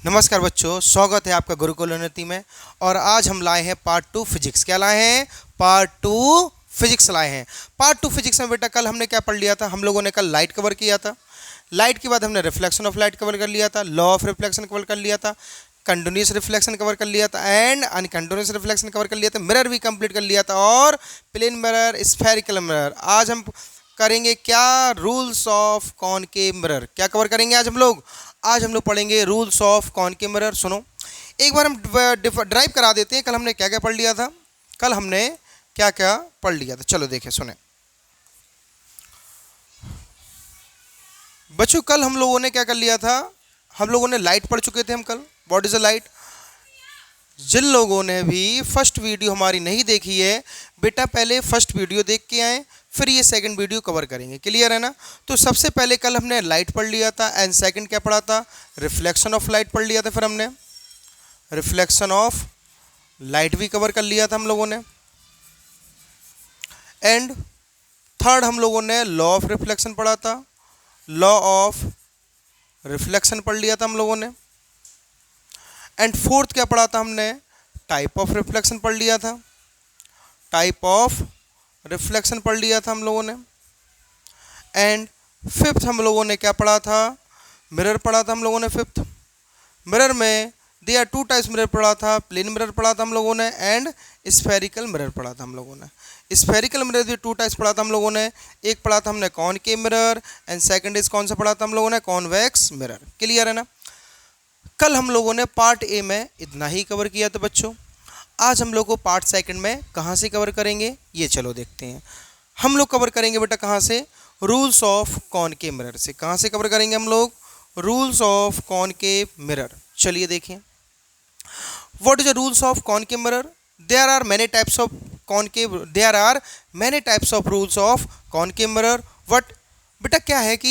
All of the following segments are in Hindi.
नमस्कार बच्चों, स्वागत है आपका गुरुकुल उन्नति में। और आज हम लाए हैं पार्ट 2 फिजिक्स। क्या लाए हैं? पार्ट 2 फिजिक्स लाए हैं। पार्ट 2 फिजिक्स में बेटा कल हमने क्या पढ़ लिया था? हम लोगों ने कल लाइट कवर किया था। लाइट के बाद हमने रिफ्लेक्शन ऑफ लाइट कवर कर लिया था, लॉ ऑफ रिफ्लेक्शन कवर कर लिया था, कंटिन्यूस रिफ्लेक्शन कवर कर लिया था एंड अनकंटिन्यूस रिफ्लेक्शन कवर कर लिया था, मिरर भी कंप्लीट कर लिया था और प्लेन मिरर, स्फेरिकल मिरर। आज हम करेंगे क्या? Rules of concave mirror. क्या कवर करेंगे आज हम लोग? आज हम लोग पढ़ेंगे रूल्स ऑफ कॉनकेव मिरर। सुनो, एक बार हम ड्राइव करा देते हैं। कल हमने क्या क्या पढ़ लिया था? कल हमने क्या क्या पढ़ लिया था? चलो देखें, सुने बच्चों। कल हम लोगों ने क्या कर लिया था? हम लोगों ने लाइट पढ़ चुके थे हम कल। What is a light? जिन लोगों ने भी फर्स्ट वीडियो हमारी नहीं देखी है बेटा, पहले फर्स्ट वीडियो देख के आए, फिर ये सेकंड वीडियो कवर करेंगे। क्लियर है ना? तो सबसे पहले कल हमने लाइट पढ़ लिया था एंड सेकंड क्या पढ़ा था? रिफ्लेक्शन ऑफ लाइट पढ़ लिया था। फिर हमने रिफ्लेक्शन ऑफ लाइट भी कवर कर लिया था हम लोगों ने। एंड थर्ड हम लोगों ने लॉ ऑफ रिफ्लेक्शन पढ़ा था। लॉ ऑफ रिफ्लेक्शन पढ़ लिया था हम लोगों ने। एंड फोर्थ क्या पढ़ा था हमने? टाइप ऑफ रिफ्लेक्शन पढ़ लिया था। टाइप ऑफ रिफ्लेक्शन पढ़ लिया था हम लोगों ने। एंड फिफ्थ हम लोगों ने क्या पढ़ा था? मिरर पढ़ा था हम लोगों ने। फिफ्थ मिरर में they are two types mirror पढ़ा था। प्लेन मिरर पढ़ा था हम लोगों ने एंड स्फेरिकल मिरर पढ़ा था हम लोगों ने। स्फेरिकल मिरर भी टू टाइप्स पढ़ा था हम लोगों ने। एक पढ़ा था हमने concave mirror and second is कौन सा पढ़ा था हम लोगों ने? Convex mirror. क्लियर है ना? कल हम लोगों ने पार्ट ए में इतना ही कवर किया था बच्चों। आज हम लोग को पार्ट सेकंड में कहाँ से कवर करेंगे ये चलो देखते हैं। हम लोग कवर करेंगे बेटा कहाँ से? रूल्स ऑफ कॉनकेव मिरर से। कहाँ से कवर करेंगे हम लोग? Rules of concave mirror. चलिए देखें, what is the rules of concave mirror? There are many types of concave, there are many types of rules of concave mirror. What बेटा क्या है कि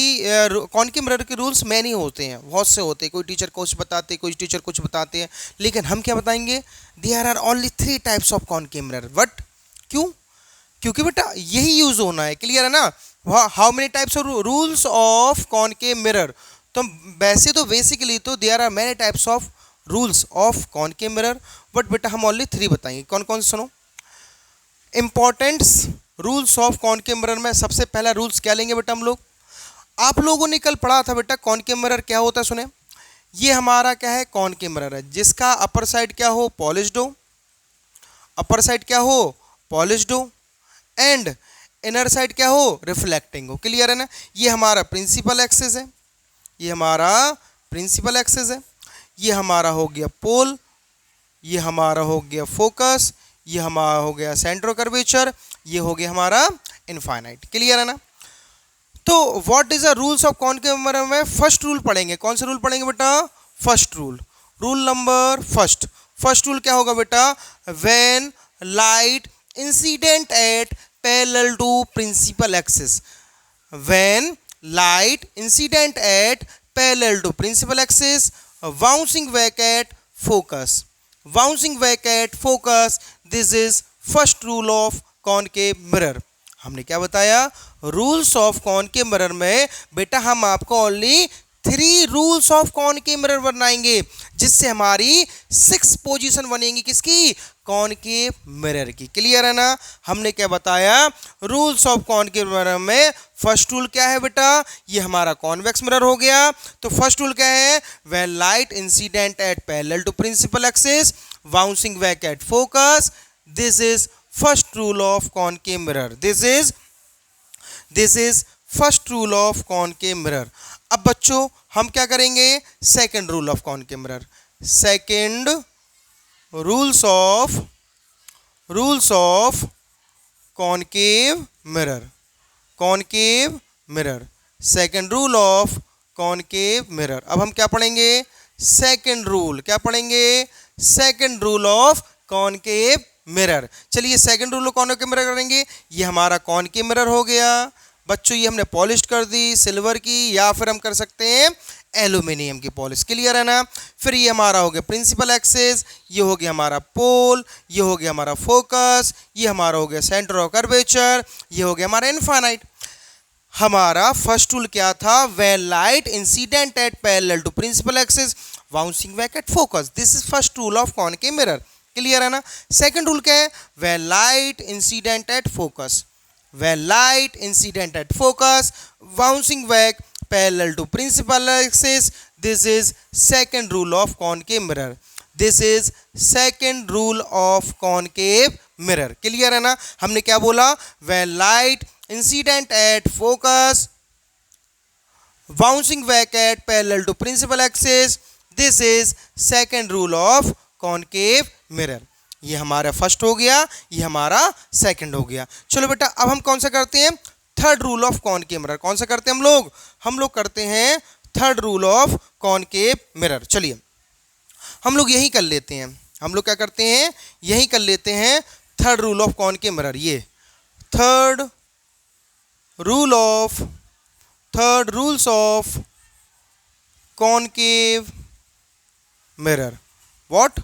कॉनकेव मिरर के रूल्स मैनी होते हैं, बहुत से होते हैं। कोई टीचर कुछ बताते, कोई टीचर कुछ बताते हैं, लेकिन हम क्या बताएंगे? There are only 3 types of concave mirror. What? क्यों? क्योंकि बेटा यही यूज होना है। क्लियर है ना? How many types of rules of concave mirror? तो वैसे तो बेसिकली तो there are many types of rules of concave mirror, but बेटा हम ओनली 3 बताएंगे। कौन कौन से? सुनो, importants rules of concave mirror में सबसे पहला रूल्स क्या लेंगे बेटा हम लोग? आप लोगों ने कल पढ़ा था बेटा कॉनकेव मिरर क्या होता है। सुने, ये हमारा क्या है? कॉनकेव मिरर है जिसका अपर साइड क्या हो? पॉलिश्ड हो। अपर साइड क्या हो? पॉलिश्ड हो। एंड इनर साइड क्या हो? रिफ्लेक्टिंग हो। क्लियर है ना? ये हमारा प्रिंसिपल एक्सिस है। ये हमारा प्रिंसिपल एक्सिस है। ये हमारा हो गया पोल। ये हमारा हो गया फोकस। ये हमारा हो गया सेंटर कर्वेचर। ये हो गया हमारा इनफाइनाइट। क्लियर है ना? तो what is the rules of concave mirror में फर्स्ट रूल पढ़ेंगे। कौन सा रूल पढ़ेंगे बेटा? First rule. Rule number first. First rule क्या होगा बेटा? When light incident at parallel to principal axis. When light incident at parallel to principal axis, bouncing back at focus. Bouncing back at focus, this is first rule of concave mirror. हमने क्या बताया? रूल्स ऑफ कॉनकेव मिरर में बेटा हम आपको only 3 rules of concave mirror बनाएंगे, जिससे हमारी 6 पोजीशन बनेंगी किसकी? कॉनकेव मिरर की। क्लियर है ना? हमने क्या बताया? रूल्स ऑफ कॉनकेव मिरर में फर्स्ट रूल क्या है बेटा? ये हमारा कॉन्वेक्स मिरर हो गया। तो फर्स्ट रूल क्या है? When light incident at parallel to principal axis, bouncing back at focus, this is first rule of concave mirror. This is first rule of concave mirror. अब बच्चों हम क्या करेंगे? Second rule of concave mirror. Second rules of concave mirror. Concave mirror, second rule of concave mirror. अब हम क्या पढ़ेंगे? Second rule. क्या पढ़ेंगे? Second rule of concave mirror. चलिए सेकंड रूल कॉनकेव मिरर करेंगे। ये हमारा कॉनकेव मिरर हो गया बच्चों। ये हमने पॉलिश कर दी सिल्वर की, या फिर हम कर सकते हैं एल्यूमिनियम की पॉलिश। क्लियर है ना? फिर ये हमारा हो गया प्रिंसिपल एक्सिस, ये हो गया हमारा पोल, ये हो गया हमारा फोकस, ये हमारा हो गया सेंटर ऑफ कर्वेचर, ये हो गया हमारा इनफाइनाइट। हमारा फर्स्ट रूल क्या था? When light incident at parallel to principal axis, bouncing back at focus. This is first rule of concave mirror. Clear है ना। सेकंड रूल क्या है, when light incident at focus, when light incident at focus bouncing back parallel to principal axis. This is second rule of concave mirror. This is second rule of concave mirror. Clear है ना। हमने क्या बोला, when light incident at focus bouncing back at parallel to principal axis. This is second rule of concave mirror. ये हमारा फर्स्ट हो गया, ये हमारा सेकंड हो गया। चलो बेटा अब हम कौन सा करते हैं, third rule of concave mirror. कौन सा करते हैं हम लोग करते हैं third rule of concave mirror. चलिए हम लोग यही कर लेते हैं, हम लोग क्या करते हैं, यही कर लेते हैं third rule of concave mirror. ये third rules of concave mirror. What,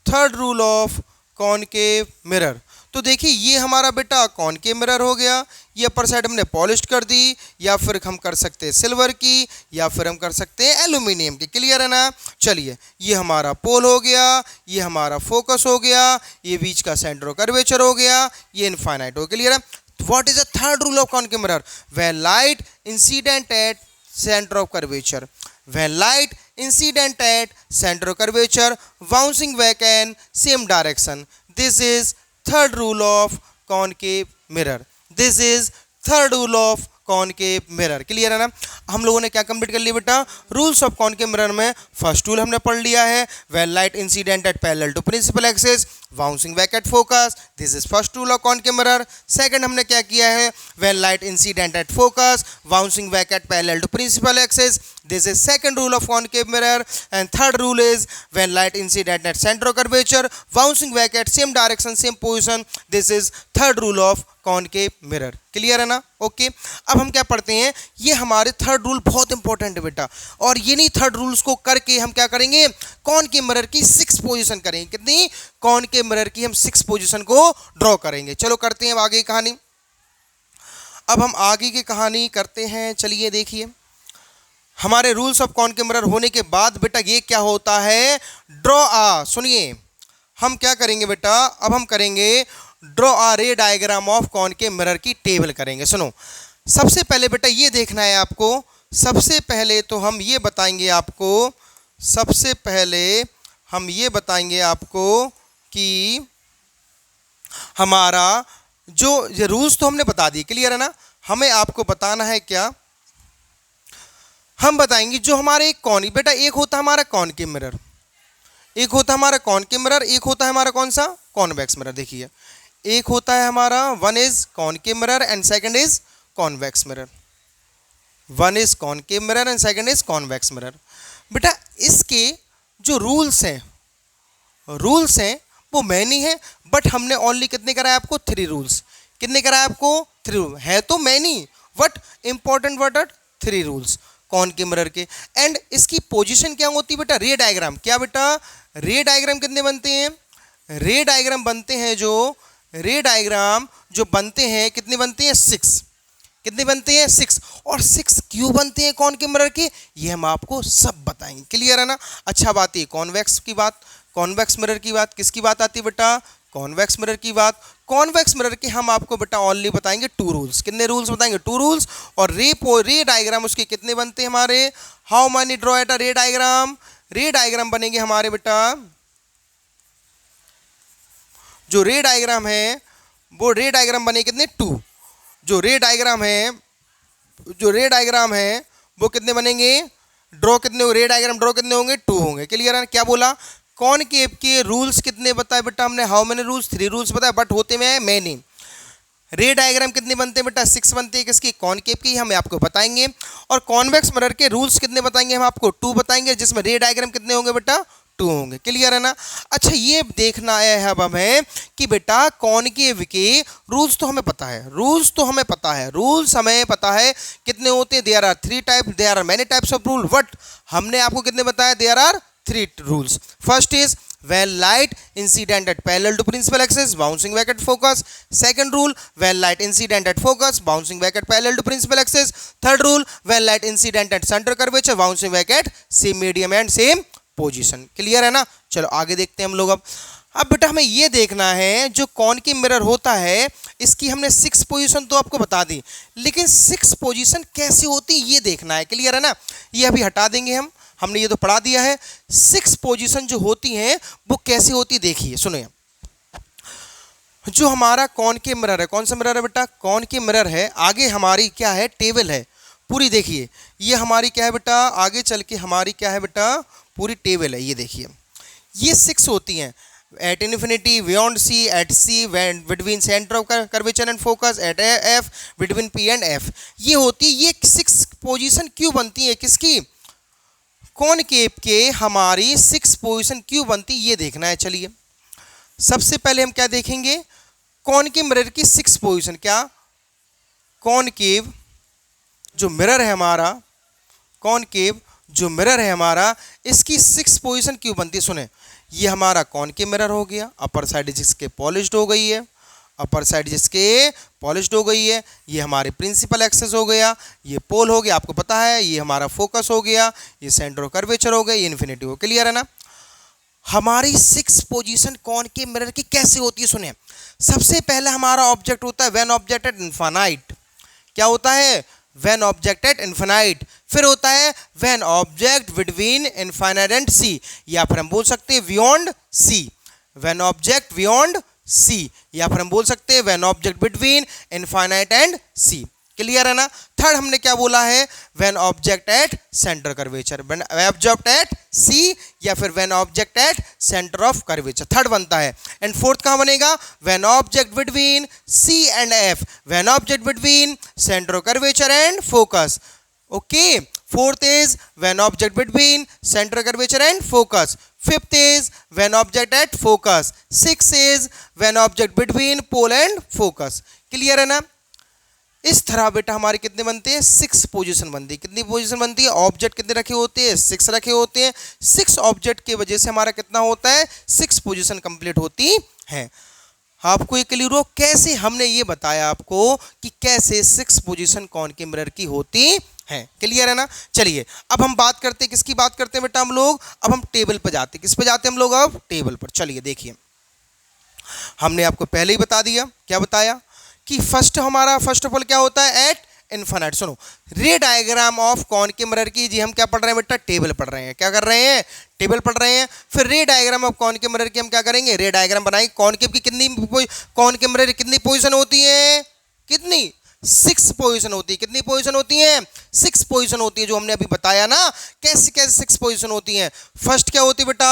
third rule of concave mirror. तो देखिए ये हमारा बेटा कॉनकेव मिरर हो गया, ये अपर साइड हमने पॉलिश कर दी, या फिर हम कर सकते हैं सिल्वर की, या फिर हम कर सकते हैं एल्यूमिनियम की। क्लियर है ना। चलिए ये हमारा पोल हो गया, ये हमारा फोकस हो गया, ये बीच का सेंटर ऑफ कर्वेचर हो गया, ये इनफाइनाइट हो। क्लियर है। What is the third rule of concave mirror, when light incident at centre of curvature, when light incident at center of curvature bouncing back in same direction. This is third rule of concave mirror. This is third rule of concave mirror. Clear है ना। हम लोगों ने क्या कंप्लीट कर लिया बेटा, रूल्स ऑफ कॉनकेव मिरर में फर्स्ट रूल हमने पढ़ लिया है, when light incident at parallel to principal axis bouncing back at focus. This is first rule of concave mirror. Second हमने क्या किया है, when light incident at focus bouncing back at parallel to principal axis. This is second rule of concave mirror. And third rule is when light incident at centre of curvature bouncing back eight same direction same position. This is third rule of concave mirror. Clear है ना। ओके अब हम क्या पढ़ते हैं, ये हमारे थर्ड रूल बहुत इंपॉर्टेंट है बेटा, और ये नहीं थर्ड रूल्स को करके हम क्या करेंगे, कॉनकेव मिरर की 6 पोजीशन करेंगे। कितनी, कॉनकेव मिरर की हम 6 पोजीशन को ड्रॉ करेंगे। चलो करते हैं अब आगे की कहानी। अब हम आगे की कहानी करते हैं। चलिए देखिए हमारे रूल्स ऑफ कॉनकेव मिरर होने के बाद बेटा ये क्या होता है, ड्रॉ आ, सुनिए हम क्या करेंगे बेटा, अब हम करेंगे draw a ray diagram of concave mirror की टेबल करेंगे। सुनो सबसे पहले बेटा ये देखना है आपको, सबसे पहले तो हम ये बताएंगे आपको, सबसे पहले हम ये बताएंगे आपको कि हमारा जो ये रूल्स तो हमने बता दिए। क्लियर है ना। हमें आपको बताना है क्या, हम बताएंगे जो हमारे कॉन बेटा एक होता है हमारा कॉनकेव मिरर, एक होता है हमारा कॉनकेव मिरर, एक होता है हमारा कौन सा, कॉन्वेक्स मिरर। देखिए एक होता है हमारा, one is concave mirror and second is convex mirror. One is concave mirror and second is convex mirror. बेटा इसके जो रूल्स हैं वो मैनी है, बट हमने ओनली कितने कराए आपको, 3 रूल्स। कितने कराए आपको, 3 रूल है तो many, but important what are 3 rules concave mirror के। एंड इसकी पोजीशन क्या होती है बेटा, रे डायग्राम। क्या बेटा, रे डायग्राम कितने बनते हैं, रे डायग्राम बनते हैं जो, रे डायग्राम जो बनते हैं कितने बनते हैं, 6। कितने बनते हैं, 6। और 6 क्यों बनते हैं कॉनकेव मिरर के, ये हम आपको सब बताएंगे। क्लियर है ना। अच्छा बात है कॉन्वेक्स की बात, कॉन्वेक्स मिरर की बात, किसकी बात आती है बेटा, कॉन्वेक्स मिरर की बात। कॉन्वेक्स मिरर के हम आपको बेटा ओनली बताएंगे 2 रूल्स। कितने रूल्स बताएंगे, 2 रूल्स। और रे डायग्राम उसके कितने बनते हैं हमारे, how many draw at a ray diagram, रे डायग्राम बनेंगे हमारे बेटा, जो रे डायग्राम है वो रे डायग्राम बने कितने, 2। जो रे डायग्राम है वो कितने बनेंगे, ड्रॉ कितने, रे डायग्राम ड्रॉ कितने होंगे, 2 होंगे। क्लियर है। क्या बोला, कॉनकेव के रूल्स कितने बताए बेटा हमने, हाउ मेनी रूल्स, 3 रूल्स बताए, बट होते में मैनी। रे डायग्राम कितने बनते हैं बेटा, 6 बनते हैं। किसकी, कॉनकेव की, हम आपको बताएंगे। और कॉन्वेक्स मिरर के रूल्स कितने बताएंगे, हम आपको 2 बताएंगे, जिसमें रे डायग्राम कितने होंगे बेटा, 2 होंगे। क्लियर है ना। अच्छा ये देखना है अब हमें कि बेटा कॉनकेव के रूल्स तो हमें पता है, रूल्स हमें पता है कितने होते हैं, there are 3 type, there are many types of rule, but हमने आपको कितने बताया, there are 3 rules. First is when light incident at parallel to principal axis bouncing back at focus. Second rule, when light incident at focus bouncing back at parallel to principal axis. Third rule, when light incident at center curvature bouncing back at same medium and same position. Clear है ना? चलो आगे देखते हैं हम लोग। अब बेटा हमें ये देखना है जो कॉनकेव मिरर होता है इसकी हमने 6 पोजीशन तो आपको बता दी, लेकिन 6 पोजीशन कैसे होती ये देखना है। क्लियर है ना? ये अभी हटा देंगे हमने ये तो पढ़ा दिया है। 6 पोजीशन जो होती हैं वो कैसे होती देखिए, सुनिए। जो हमारा कॉनकेव मिरर है, कौन सा मिरर है बेटा? कॉनकेव मिरर है। आगे हमारी क्या है? टेबल है पूरी। देखिए ये हमारी क्या है बेटा? आगे चल के हमारी क्या है बेटा? पूरी टेबल है। ये देखिए ये 6 होती हैं। At infinity, beyond C, at C, between centre of curvature and focus, at F, between P and F. ये होती ये 6 पोजीशन क्यों बनती है? किसकी? कॉनकेव के हमारी 6 पोजीशन क्यों बनती ये देखना है। चलिए सबसे पहले हम क्या देखेंगे? कॉनकेव मिरर की 6 पोजीशन। क्या? कॉनकेव जो मिरर है हमारा, कॉनकेव जो मिरर है हमारा, इसकी 6 पोजीशन क्यों बनती है? सुने, ये हमारा कॉनकेव मिरर हो गया, अपर साइड जिसके पॉलिश्ड हो गई है, अपर साइड जिसके पॉलिश्ड हो गई है, ये हमारे प्रिंसिपल एक्सेस हो गया, ये पोल हो गया आपको पता है, ये हमारा फोकस हो गया, ये सेंटर ऑफ कर्वेचर हो गया, ये इन्फिनिटी हो। क्लियर है ना? हमारी 6 पोजीशन कॉनकेव मिरर की कैसे होती है? सुने, सबसे पहले हमारा ऑब्जेक्ट होता है व्हेन ऑब्जेक्ट एट इनफाइनाइट। क्या होता है? When object at infinite. फिर होता है when object between infinite and C, या फिर हम बोल सकते हैं beyond C. When object beyond C, या फिर हम बोल सकते हैं when object between infinite and C. Clear है ना? थर्ड हमने क्या बोला है? When object at centre curvature, when object at C, या फिर when object at centre of curvature. Third बनता है। एंड फोर्थ कहां बनेगा? When object between C and F, when object between centre of curvature and focus. Okay, fourth is when object between centre curvature and focus. Fifth is when object at focus. Six is when object between pole and focus. Clear है ना? इस तरह बेटा हमारे कितने बनते हैं? 6 पोजीशन बनती है। कितनी पोजीशन बनती है? ऑब्जेक्ट कितने रखे होते हैं? 6 रखे होते हैं। 6 ऑब्जेक्ट की वजह से हमारा कितना होता है? 6 पोजीशन कंप्लीट होती है। आपको ये क्लियर हो? कैसे हमने ये बताया आपको कि कैसे 6 पोजीशन कॉनकेव मिरर की होती है। क्लियर है ना? चलिए अब हम बात करते हैं, किसकी बात करते हैं बेटा हम लोग? अब हम टेबल पर जाते हैं। किस पे जाते हैं हम लोग? अब टेबल पर। चलिए देखिए, हमने आपको पहले ही बता दिया। क्या बताया? कि फर्स्ट ऑफ ऑल क्या होता है? Eight infinite. सुनो, रे डायग्राम ऑफ कॉनकेव मिरर की जी हम क्या पढ़ रहे हैं बेटा? टेबल पढ़ रहे हैं। क्या कर रहे हैं? टेबल पढ़ रहे हैं। फिर रे डायग्राम ऑफ कॉनकेव मिरर की हम क्या करेंगे? रे डायग्राम बनाएंगे। कॉनकेव की कॉनकेव मिरर कितनी पोजीशन होती है? कितनी? 6 पोजीशन होती है। कितनी पोजीशन होती है? 6 पोजीशन होती है, जो हमने अभी बताया ना। कैसे कैसे 6 पोजीशन होती है? फर्स्ट क्या होती है बेटा?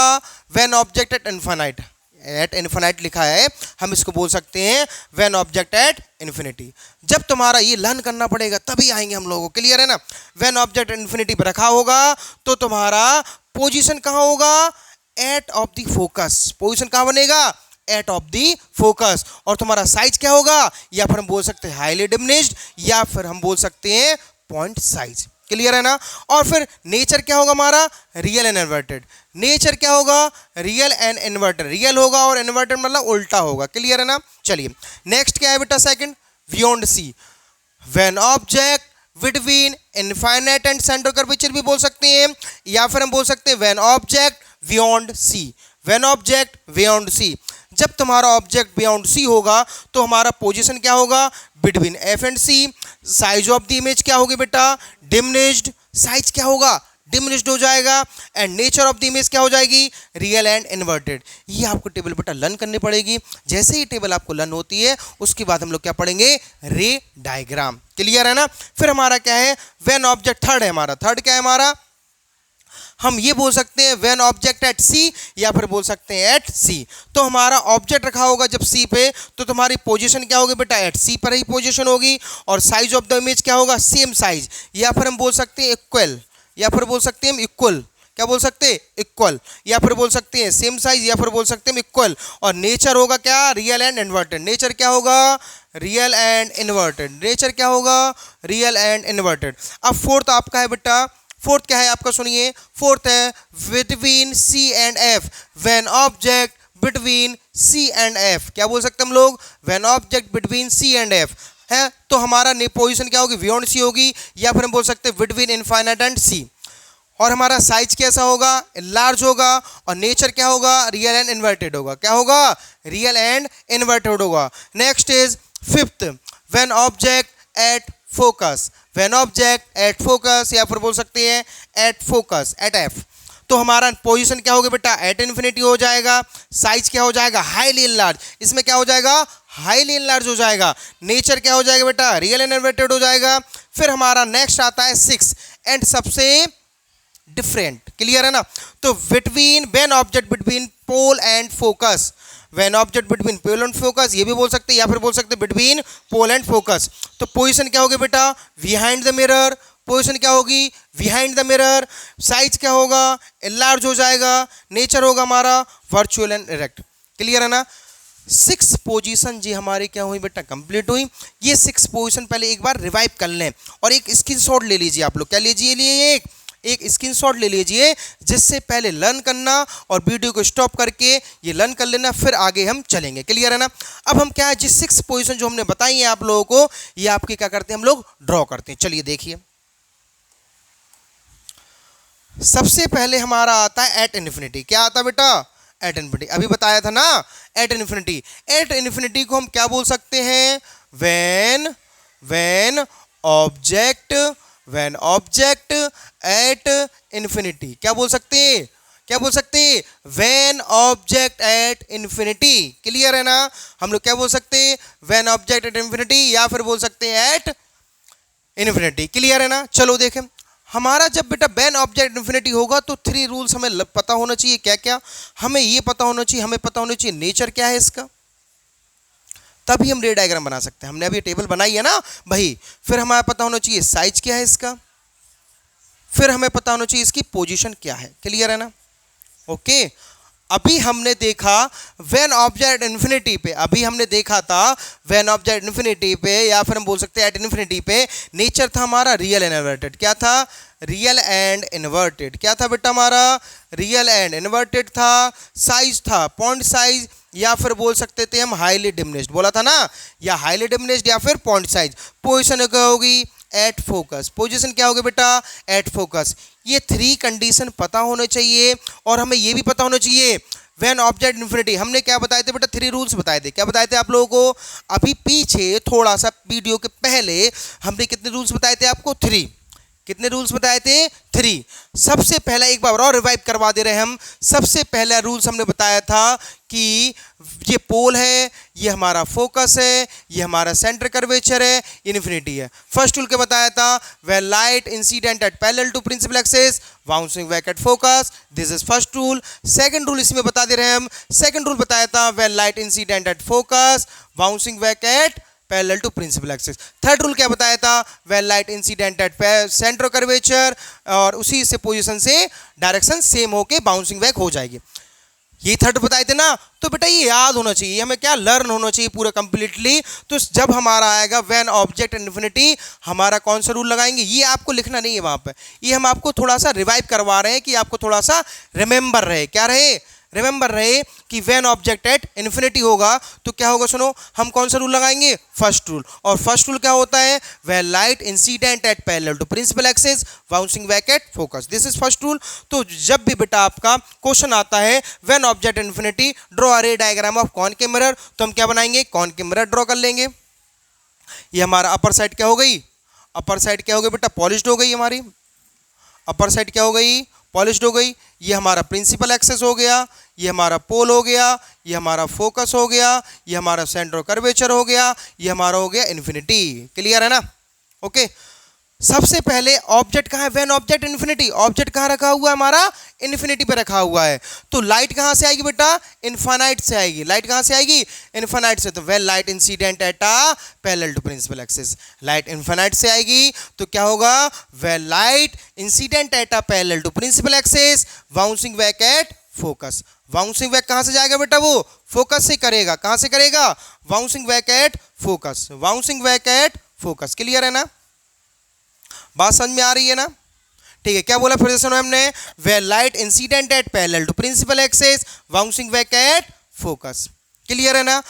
When object at infinite. At infinity लिखा है, हम इसको बोल सकते हैं व्हेन ऑब्जेक्ट एट इन्फिनिटी। जब तुम्हारा ये लर्न करना पड़ेगा तभी आएंगे हम लोगों को। क्लियर है ना? व्हेन ऑब्जेक्ट इन्फिनिटी पर रखा होगा तो तुम्हारा पोजीशन कहाँ होगा? At of the focus. Position कहाँ बनेगा? At of the focus. और तुम्हारा साइज क्या होगा? या फिर हम बोल सकते हैं हाईली डिमिनिश्ड, या फिर हम बोल सकते हैं पॉइंट साइज। क्लियर है ना? और फिर नेचर क्या होगा हमारा? Real and inverted. नेचर क्या होगा? Real and inverted. रियल होगा और इन्वर्टेड मतलब उल्टा होगा। क्लियर है ना? चलिए नेक्स्ट क्या है बेटा? Second, beyond C. When object between infinite and centre curvature भी बोल सकते हैं, या फिर हम बोल सकते हैं when object beyond C. When object beyond C, जब तुम्हारा ऑब्जेक्ट बियॉन्ड सी होगा तो हमारा पोजीशन क्या होगा? Between F and C. Size of the image क्या होगी बेटा? डिमिनिश्ड। साइज क्या होगा? डिमिनिश्ड हो जाएगा। And nature of the image क्या हो जाएगी? Real and inverted. ये आपको टेबल बेटा लर्न करनी पड़ेगी। जैसे ही टेबल आपको लर्न होती है उसके बाद हम लोग क्या पढ़ेंगे? रे डायग्राम। क्लियर है ना? फिर हमारा क्या है? When object. थर्ड है हमारा। थर्ड क्या है हमारा? हम ये बोल सकते हैं व्हेन ऑब्जेक्ट एट सी, या फिर बोल सकते हैं एट सी। तो हमारा ऑब्जेक्ट रखा होगा जब सी पे तो तुम्हारी पोजीशन क्या होगी बेटा? एट सी पर ही पोजीशन होगी। और साइज ऑफ द इमेज क्या होगा? सेम साइज, या फिर हम बोल सकते हैं इक्वल, या फिर बोल सकते हैं हम इक्वल। क्या बोल सकते हैं? इक्वल। या फिर बोल सकते हैं सेम साइज, या फिर बोल सकते हैं इक्वल। और नेचर होगा क्या? Real and inverted. नेचर क्या होगा? Real and inverted. नेचर क्या होगा? Real and inverted. अब फोर्थ आपका है बेटा, फोर्थ क्या है आपका? सुनिए, फोर्थ है between C and F. When object between C and F. क्या बोल सकते हैं हम लोग? When object between C and F है तो हमारा पोजीशन क्या होगी? बियॉन्ड सी होगी, या फिर हम बोल सकते हैं बिटवीन इनफाइनाइट एंड सी। और हमारा साइज कैसा होगा, लार्ज होगा, और नेचर क्या होगा, रियल एंड इन्वर्टेड होगा। क्या होगा, रियल एंड इन्वर्टेड होगा। Next is fifth, when object at focus, when object at focus, या फिर बोल सकते हैं एट फोकस, एट एफ। तो हमारा पोजीशन क्या होगा बेटा, एट इन्फिनिटी हो जाएगा। साइज क्या हो जाएगा, हाईली इनलार्ज, इसमें क्या हो जाएगा, हाईली इनलार्ज हो जाएगा। नेचर क्या हो जाएगा बेटा, रियल एंड इन्वर्टेड हो जाएगा। फिर हमारा नेक्स्ट आता है सिक्स एंड सबसे डिफरेंट। क्लियर है ना। तो between, when object between pole and focus, when object between pole and focus, ये भी बोल सकते हैं, या फिर बोल सकते हैं बिटवीन पोल एंड फोकस। तो पोजीशन क्या होगी बेटा, बिहाइंड द मिरर, पोजीशन क्या होगी, बिहाइंड द मिरर। साइज क्या होगा, एनलार्ज हो जाएगा। नेचर होगा हमारा वर्चुअल एंड इरेक्ट। क्लियर है ना। 6 पोजीशन जी हमारी क्या हुई बेटा, कंप्लीट हुई। ये 6 पोजीशन पहले एक बार रिवाइव कर लें, और एक स्क्रीनशॉट ले लीजिए आप लोग। क्या लीजिए, लिए एक स्क्रीनशॉट ले लीजिए, जिससे पहले लर्न करना और वीडियो को स्टॉप करके ये लर्न कर लेना, फिर आगे हम चलेंगे। क्लियर है ना। अब हम क्या है, जिस 6 पोजीशन जो हमने बताई है आप लोगों को, ये आपके क्या करते हैं, हम लोग ड्रॉ करते हैं। चलिए देखिए, सबसे पहले हमारा आता है एट इन्फिनिटी। क्या आता है बेटा, एट इन्फिनिटी। अभी बताया था ना, एट इन्फिनिटी। एट इन्फिनिटी को हम क्या बोल सकते हैं, व्हेन ऑब्जेक्ट एट इन्फिनिटी। क्या बोल सकते हैं, क्या बोल सकते हैं, when object at infinity. Clear है ना। हम लोग क्या बोल सकते हैं, व्हेन ऑब्जेक्ट एट इन्फिनिटी, या फिर बोल सकते हैं एट इन्फिनिटी। क्लियर है ना। चलो देखें, हमारा जब बेटा व्हेन ऑब्जेक्ट इन्फिनिटी होगा तो 3 रूल्स हमें पता होना चाहिए। क्या क्या, हमें ये पता होना चाहिए, हमें पता होना चाहिए नेचर क्या है इसका, तभी हम रे डायग्राम बना सकते हैं। हमने अभी टेबल बनाई है ना भाई। फिर हमें पता होना चाहिए साइज क्या है इसका, फिर हमें पता होना चाहिए इसकी पोजीशन क्या है। क्लियर है ना। ओके, अभी हमने देखा व्हेन ऑब्जेक्ट इन्फिनिटी पे, अभी हमने देखा था व्हेन ऑब्जेक्ट इन्फिनिटी पे, या फिर हम बोल सकते हैं एट इन्फिनिटी पे नेचर था हमारा रियल एंड इन्वर्टेड। क्या था, रियल एंड इन्वर्टेड। क्या था बेटा हमारा, रियल एंड इन्वर्टेड था। साइज था पॉइंट साइज, या फिर बोल सकते थे हम हाईली डिमिनिश्ड, बोला था ना, या हाईली डिमिनिश्ड या फिर पॉइंट साइज। पोजीशन क्या होगी, एट फोकस। पोजीशन क्या होगी बेटा, एट फोकस। ये 3 कंडीशन पता होने चाहिए, और हमें ये भी पता होना चाहिए व्हेन ऑब्जेक्ट इन्फिनिटी। हमने क्या बताए थे बेटा, 3 रूल्स बताए थे। क्या बताए थे आप लोगों को, अभी पीछे थोड़ा सा वीडियो के पहले हमने कितने रूल्स बताए थे आपको, 3। कितने रूल्स बताए थे, 3। सबसे पहला एक बार और रिवाइव करवा दे रहे हैं हम। सबसे पहला रूल्स हमने बताया था कि ये पोल है, ये हमारा फोकस है, ये हमारा सेंटर कर्वेचर है, इन्फिनिटी है। फर्स्ट रूल क्या बताया था, when light incident at parallel to principal axis bouncing back at focus, this is first rule. Second rule इसमें बता दे रहे हैं हम। सेकंड रूल बताया था when light incident at focus bouncing back at parallel to principal axis. Third rule क्या बताया था, when light incident at centre curvature, और उसी से पोजीशन से डायरेक्शन सेम होके बाउंसिंग बैक हो जाएगी। ये थर्ड बताए थे ना। तो बेटा ये याद होना चाहिए, हमें क्या लर्न होना चाहिए पूरा कंप्लीटली। तो जब हमारा आएगा व्हेन ऑब्जेक्ट इन्फिनिटी, हमारा कौन सा रूल लगाएंगे, ये आपको लिखना नहीं है वहां पे, ये हम आपको थोड़ा सा रिवाइव करवा रहे हैं कि आपको थोड़ा सा रिमेंबर रहे। क्या रहे, रिमेंबर रहे कि व्हेन ऑब्जेक्ट एट इन्फिनिटी होगा तो क्या होगा, सुनो, हम कौन सा रूल लगाएंगे, फर्स्ट रूल। और फर्स्ट रूल क्या होता है, when light incident at parallel to principal axis bouncing back at focus, this is first rule. तो जब भी बेटा आपका क्वेश्चन आता है when object infinity draw a ray diagram of concave mirror, तो हम क्या बनाएंगे, कॉनकेव मिरर ड्रॉ कर लेंगे। ये हमारा अपर साइड क्या हो गई, अपर साइड क्या हो गई बेटा, पॉलिश्ड हो गई हमारी। अपर साइड क्या हो गई, पॉलिश्ड हो गई। ये हमारा प्रिंसिपल एक्सिस हो गया, ये हमारा पोल हो गया, ये हमारा फोकस हो गया, ये हमारा सेंटर कर्वेचर हो गया, ये हमारा हो गया इन्फिनिटी। क्लियर है ना। ओके, सबसे पहले ऑब्जेक्ट कहाँ है, व्हेन ऑब्जेक्ट इन्फिनिटी, ऑब्जेक्ट कहाँ रखा हुआ है हमारा, इन्फिनिटी पे रखा हुआ है। तो लाइट कहाँ से आएगी बेटा, इनफाइनाइट से आएगी। लाइट कहाँ से आएगी, इनफाइनाइट से। तो when light incident at a parallel to principal axis, light infinite से आएगी। तो क्या होगा, when light incident at a parallel to principal axis bouncing back at focus. Bouncing back कहाँ से जाएगा बेटा, वो फोकस से करेगा। कहाँ से करेगा, bouncing back at focus, bouncing back at focus. Clear है ना, बात समझ में आ रही है ना। ठीक है, क्या बोला फिर से सुनो हमने, when light incident at parallel to principal axis bouncing back at focus. Clear है ना।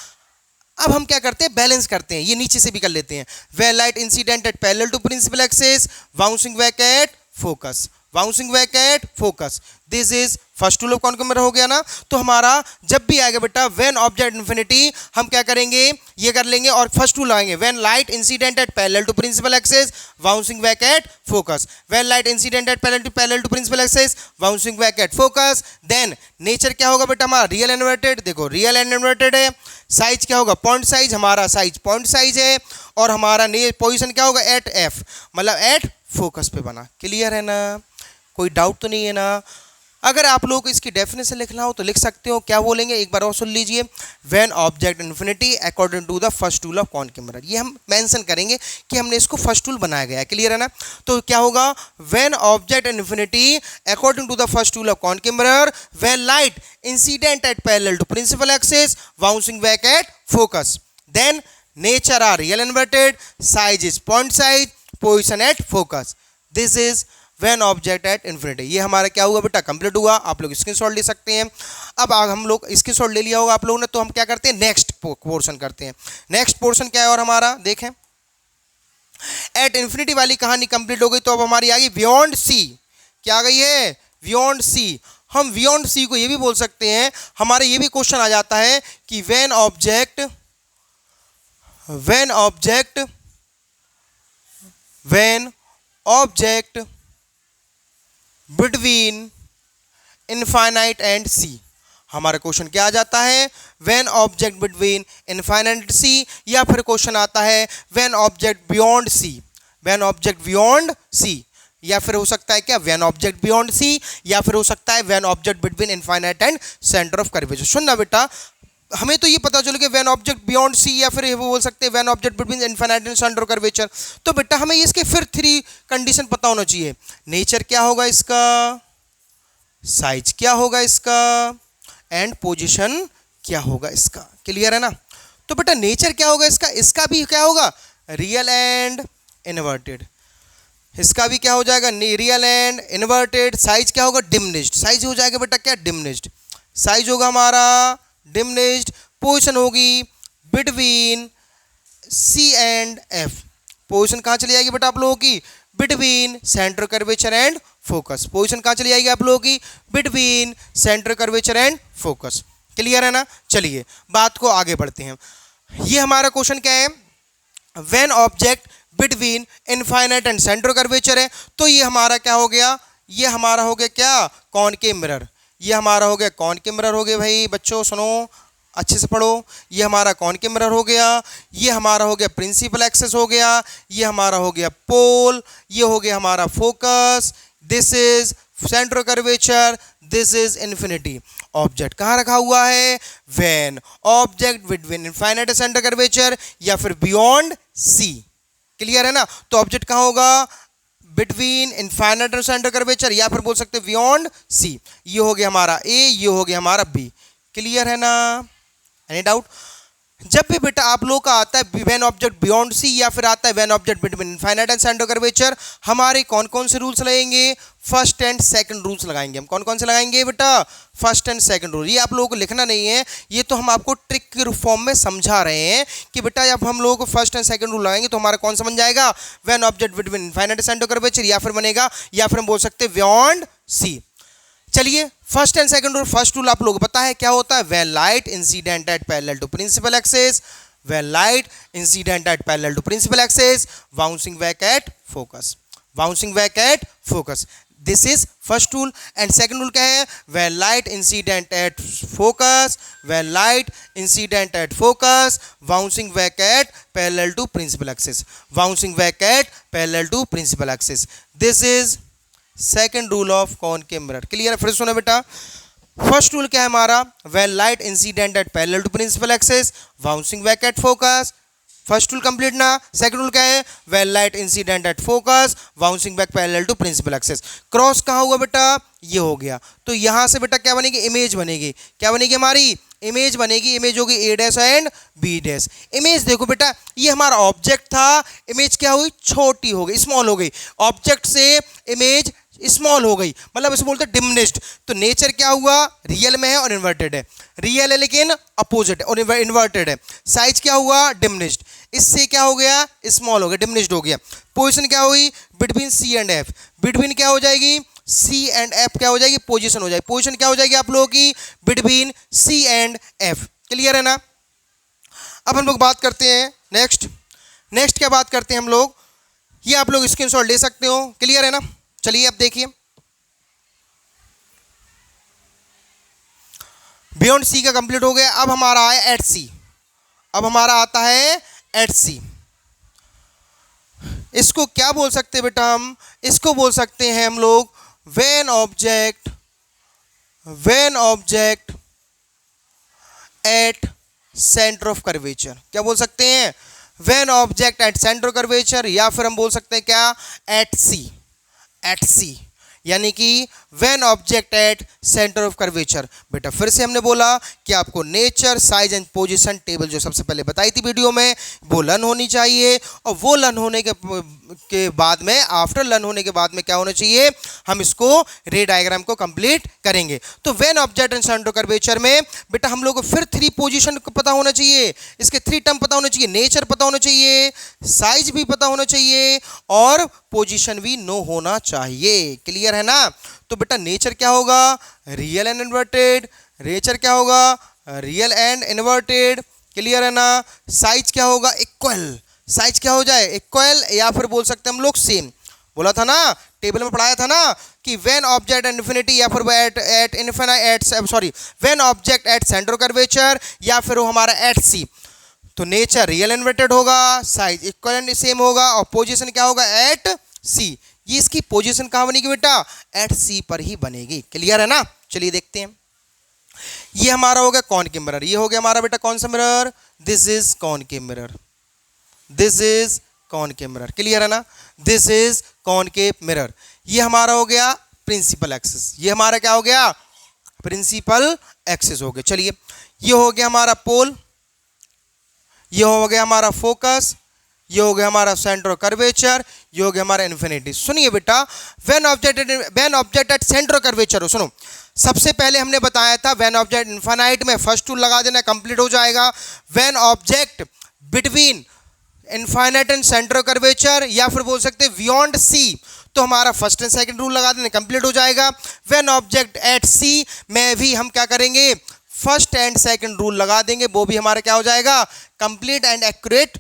अब हम क्या करते हैं, बैलेंस करते हैं, ये नीचे से भी कर लेते हैं। When light incident at parallel to principal axis bouncing back at focus, bouncing back at focus. This is first rule of कौन कैमरा हो गया ना। तो हमारा जब भी आएगा बेटा व्हेन ऑब्जेक्ट इन्फिनिटी, हम क्या करेंगे, ये कर लेंगे और फर्स्ट रूल आएंगे when light incident at parallel to principal axis bouncing back at focus. When light incident at parallel to principal axis bouncing back at focus. Then nature क्या होगा बेटा हमारा, रियल एंड इन्वर्टेड। देखो रियल एंड इन्वर्टेड है। साइज क्या होगा, पॉइंट साइज, हमारा साइज पॉइंट साइज है। और हमारा पोजीशन क्या होगा, एट एफ, मतलब एट फोकस पे बना। क्लियर है ना, कोई डाउट तो नहीं है ना। अगर आप लोग इसकी डेफिनेशन लिखना हो तो लिख सकते हो। क्या बोलेंगे एक बार और सुन लीजिए, when object infinity according to the first rule of concave mirror. ये हम मेंशन करेंगे कि हमने इसको फर्स्ट रूल बनाया गया है। क्लियर है ना। तो क्या होगा, when object infinity according to the first rule of concave mirror, when light incident at parallel to principal axis bouncing back at focus, then nature are real inverted, size is point size, position at focus. This is when object at infinity. ये हमारा क्या हुआ बेटा, कंप्लीट हुआ। आप लोग स्क्रीनशॉट ले सकते हैं। अब हम लोग स्क्रीनशॉट ले लिया होगा आप लोगों ने, तो हम क्या करते हैं, नेक्स्ट पोर्शन करते हैं। नेक्स्ट पोर्शन क्या है और हमारा देखें, एट इन्फिनिटी वाली कहानी कंप्लीट हो गई। तो अब हमारी आ गई बियॉन्ड सी। क्या आ गई है, बियॉन्ड सी। हम बियॉन्ड सी को ये भी बोल सकते हैं, हमारे ये भी क्वेश्चन आ जाता है कि when object between infinite and C. हमारा क्वेश्चन क्या आ जाता है, when object between infinite and C, या फिर क्वेश्चन आता है when object beyond C, when object beyond C, या फिर हो सकता है क्या, व्हेन ऑब्जेक्ट बियॉन्ड सी, या फिर हो सकता है when object between infinite and centre of curvature. सुनना बेटा, हमें तो ये पता चलो कि व्हेन ऑब्जेक्ट बियॉन्ड सी, या फिर वो बोल सकते हैं when object between infinite and centre of curvature. तो बेटा हमें इसके फिर 3 कंडीशन पता होना चाहिए। नेचर क्या होगा इसका, साइज क्या होगा इसका, एंड पोजीशन क्या होगा इसका। क्लियर है ना। तो बेटा नेचर क्या होगा इसका भी क्या होगा, रियल एंड इन्वर्टेड। इसका भी क्या हो जाएगा, रियल एंड इन्वर्टेड। साइज क्या होगा, डिमिनिश्ड। साइज हो जाएगा बेटा क्या, डिमिनिश्ड। साइज होगा हमारा डिमिनिश्ड। पोजीशन होगी between C and F. Position कहाँ चली जाएगी बेटा आप लोगों की, between centre curvature and focus. Position कहाँ चली जाएगी आप लोगों की, between centre curvature and focus. Clear है ना। चलिए बात को आगे बढ़ते हैं। ये हमारा क्वेश्चन क्या है, when object between infinite and centre curvature है। तो ये हमारा क्या हो गया, ये हमारा हो गया क्या, कॉनकेव मिरर। ये हमारा हो गया कॉनकेव मिरर हो गया। भाई बच्चों सुनो अच्छे से पढ़ो, ये हमारा कॉनकेव मिरर हो गया, ये हमारा हो गया प्रिंसिपल एक्सिस हो गया, ये हमारा हो गया पोल, ये हो गया हमारा focus, this is centre curvature, this is infinity. Object कहाँ रखा हुआ है, when object between infinite centre curvature, या फिर बियॉन्ड सी। क्लियर है ना। तो ऑब्जेक्ट कहाँ होगा, between infinite and centre curvature, या फिर बोल सकते हैं बियॉन्ड सी। ये हो गया हमारा ए, ये हो गया हमारा बी। क्लियर है ना, एनी डाउट। जब भी बेटा आप लोग का आता है व्हेन ऑब्जेक्ट बियॉन्ड सी, या फिर आता है when object between infinite and centre curvature, हमारे कौन कौन से रूल्स लगेंगे, फर्स्ट एंड सेकंड रूल्स लगाएंगे। हम कौन कौन से लगाएंगे बेटा, फर्स्ट एंड सेकंड रूल। ये आप लोगों को लिखना नहीं है, ये तो हम आपको ट्रिक के फॉर्म में समझा रहे हैं कि बेटा जब हम लोगों को फर्स्ट एंड सेकंड रूल लगाएंगे तो हमारा कौन सा बन जाएगा, when object between infinite and centre curvature, या फिर बनेगा, या फिर हम बोल सकते हैं बियॉन्ड सी। चलिए first and second rule. First rule आप लोगों को पता है क्या होता है, when light incident at parallel to principal axis, when light incident at parallel to principal axis, bouncing back at focus, bouncing back at focus. This is first rule. And second rule क्या है, when light incident at focus, when light incident at focus, bouncing back at parallel to principal axis, bouncing back at parallel to principal axis. This is second rule of concave mirror. Clear है, फिर सुनो बेटा। फर्स्ट रूल क्या है हमारा, when light incident at parallel to principal axis, bouncing back at focus. First rule complete ना। सेकंड रूल क्या है, when light incident at focus, bouncing back parallel to principal axis. Cross कहाँ हुआ बेटा, ये हो गया। तो यहाँ से बेटा क्या बनेगी, इमेज बनेगी। क्या बनेगी हमारी, इमेज बनेगी। इमेज होगी A dash and B dash. Image देखो बेटा, ये हमारा ऑब्जेक्ट था, इमेज क्या हुई, छोटी हो गई, स्मॉल हो गई। ऑब्जेक्ट से इमेज स्मॉल हो गई, मतलब इसे बोलते हैं डिमिनिश्ड। तो नेचर क्या हुआ, रियल में है और इन्वर्टेड है। रियल है लेकिन अपोजिट है और इन्वर्टेड है। साइज क्या हुआ, डिमिनिश्ड। इससे क्या हो गया, स्मॉल हो गया, डिमिनिश्ड हो गया। पोजीशन क्या हुई, between C and F. Between क्या हो जाएगी, सी एंड एफ क्या हो जाएगी, पोजीशन हो जाएगी। पोजीशन क्या हो जाएगी आप लोगों की, between C and F. Clear है ना। अब हम लोग बात करते हैं नेक्स्ट क्या बात करते हैं हम लोग, ये आप लोग स्क्रीनशॉट ले सकते हो। क्लियर है ना। चलिए अब देखिए, बियॉन्ड सी का कंप्लीट हो गया। अब हमारा है एट सी। अब हमारा आता है एट सी। इसको क्या बोल सकते हैं बेटा हम, इसको बोल सकते हैं हम लोग when object at centre of curvature. क्या बोल सकते हैं, when object at centre of curvature, या फिर हम बोल सकते हैं क्या, एट सी, यानी कि when object at centre of curvature. बेटा फिर से हमने बोला कि आपको nature, size and position table जो सबसे पहले बताई थी वीडियो में, वो लर्न होनी चाहिए। और वो लर्न होने के बाद में, आफ्टर लर्न होने के बाद में क्या होना चाहिए, हम इसको रे डायग्राम को कंप्लीट करेंगे। तो when object at centre of curvature में बेटा हम लोग को फिर 3 पोजीशन को पता होना चाहिए, इसके 3 टर्म पता होना चाहिए, नेचर पता होना चाहिए, साइज भी पता होना चाहिए, और पोजीशन भी नो होना चाहिए। क्लियर है ना। तो बेटा नेचर क्या होगा, रियल एंड इन्वर्टेड। नेचर क्या होगा, रियल एंड इन्वर्टेड। क्लियर है ना। साइज क्या होगा, इक्वल। साइज क्या हो जाए, इक्वल, या फिर बोल सकते हैं हम लोग सेम। बोला था ना, टेबल में पढ़ाया था ना कि व्हेन ऑब्जेक्ट एट इन्फिनिटी, या फिर at infinity, sorry, when object at centre curvature, या फिर वो हमारा एट सी। तो नेचर रियल इन्वर्टेड होगा, साइज इक्वल एंड सेम होगा, और पोजीशन क्या होगा, एट सी। ये इसकी पोजीशन कहाँ बनेगी बेटा, एट सी पर ही बनेगी। क्लियर है ना। चलिए देखते हैं, ये हमारा हो गया कॉनकेव मिरर। ये हो गया हमारा बेटा कौन सा mirror, this is concave mirror, this is concave mirror. Clear है ना। This is concave mirror. ये हमारा हो गया प्रिंसिपल एक्सिस। ये हमारा क्या हो गया, प्रिंसिपल एक्सिस हो गया। चलिए, ये हो गया हमारा पोल, ये हो गया हमारा फोकस, ये हो गया हमारा सेंटर ऑफ कर्वेचर, ये हो गया हमारा इन्फिनिटी। सुनिए बेटा, when object at centre of curvature हो, सुनो, सबसे पहले हमने बताया था व्हेन ऑब्जेक्ट इनफाइनाइट में फर्स्ट टूल लगा देना, कंप्लीट हो जाएगा। When object between infinite and centre of curvature, या फिर बोल सकते हैं बियॉन्ड सी, तो हमारा फर्स्ट एंड सेकंड रूल लगा देना, कंप्लीट हो जाएगा। व्हेन ऑब्जेक्ट एट सी में भी हम क्या करेंगे, फर्स्ट एंड सेकंड रूल लगा देंगे, वो भी हमारा क्या हो जाएगा, कंप्लीट एंड एक्यूरेट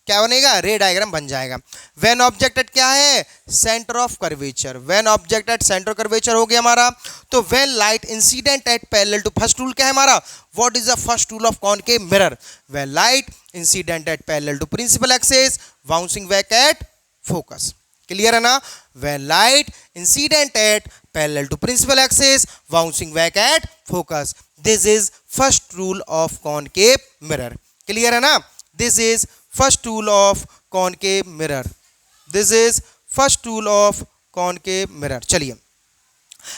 क्या बनेगा, रे डायग्राम बन जाएगा। व्हेन ऑब्जेक्ट एट क्या है, centre of curvature. When object at centre of curvature हो गया हमारा। तो when light incident at parallel to, first rule क्या है हमारा, what is the first rule of concave mirror, when light incident at parallel to principal axis, bouncing back at focus. Clear है ना। When light incident at parallel to principal axis, bouncing back at focus, this is first rule of concave mirror. Clear है ना। This is first rule of concave mirror, this is first rule of concave mirror. चलिए,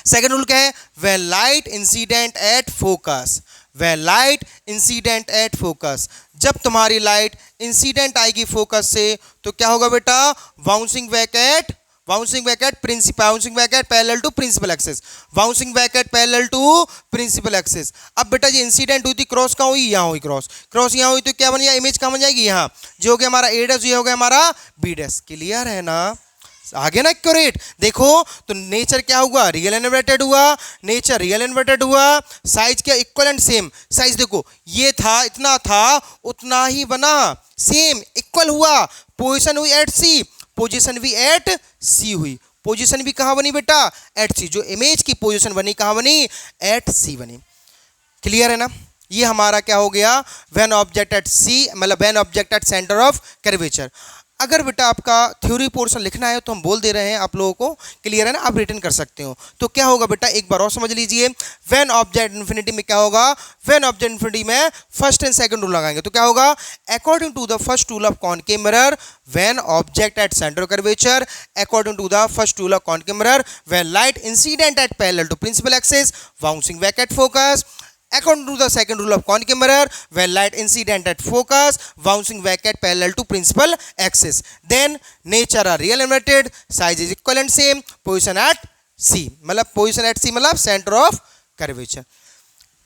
सेकेंड रूल क्या है, when light incident at focus, when light incident at focus, जब तुम्हारी लाइट इंसिडेंट आएगी फोकस से तो क्या होगा बेटा, bouncing back at parallel to principal axis, bouncing back at parallel to principal axis. अब बेटा ये इंसिडेंट हुई थी, क्रॉस कहाँ हुई, यहाँ हुई, क्रॉस यहाँ हुई, तो क्या बन गया, इमेज कहाँ बन जाएगी, यहाँ, जो हो गया हमारा ए डैश, ये हो गया हमारा बी डैश। क्लियर है ना, आगे ना एक्यूरेट। देखो तो नेचर क्या हुआ, रियल एंड इन्वर्टेड हुआ, नेचर रियल एंड इन्वर्टेड हुआ, साइज क्या, इक्वल एंड सेम। साइज देखो ये था, इतना था, उतना ही बना, सेम इक्वल हुआ। पोजीशन हुई एट सी, पोजीशन भी एट सी हुई, पोजीशन भी कहाँ बनी बेटा, एट सी। जो इमेज की पोजीशन बनी कहाँ बनी, एट सी बनी। क्लियर है ना। ये हमारा क्या हो गया, व्हेन ऑब्जेक्ट एट सी, मतलब when object at centre of curvature. अगर बेटा आपका थ्योरी पोर्शन लिखना है तो हम बोल दे रहे हैं आप लोगों को। क्लियर है ना, आप रिटन कर सकते हो। तो क्या होगा बेटा, एक बार और समझ लीजिए, व्हेन ऑब्जेक्ट इन्फिनिटी में क्या होगा, व्हेन ऑब्जेक्ट इन्फिनिटी में फर्स्ट एंड सेकंड रूल लगाएंगे तो क्या होगा, according to the first rule of concave mirror, when object at centre of curvature, according to the first rule of concave mirror, when light incident at parallel to principal axis, bouncing back at focus, according to the second rule of concave mirror, when light incident at focus, bouncing back at parallel to principal axis, then nature are real inverted, size is equal and same, position at C, मतलब position at C मतलब center of curvature।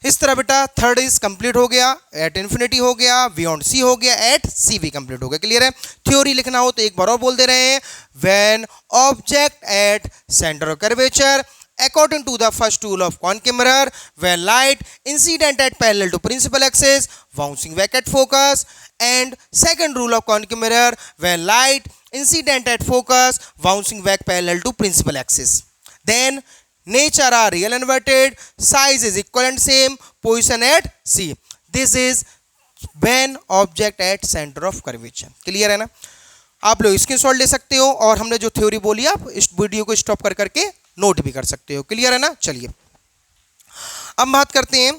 इस तरह बेटा थर्ड इज कंप्लीट हो गया, एट इन्फिनिटी हो गया, बियॉन्ड सी हो गया, एट सी भी कंप्लीट हो गया। क्लियर है? थ्योरी लिखना हो तो एक बार और बोल दे रहे हैं, when object at centre of curvature according to the first rule of concave mirror, when light incident at parallel to principal axis bouncing back at focus, and second rule of concave mirror, when light incident at focus bouncing back parallel to principal axis, then nature are real inverted, size is equal and same, position at C. This is when object at center of curvature. Clear है ना? आप लोग स्क्रीनशॉट ले सकते हो और हमने जो थ्योरी बोली आप इस वीडियो को स्टॉप कर करके नोट भी कर सकते हो। क्लियर है ना? चलिए अब बात करते हैं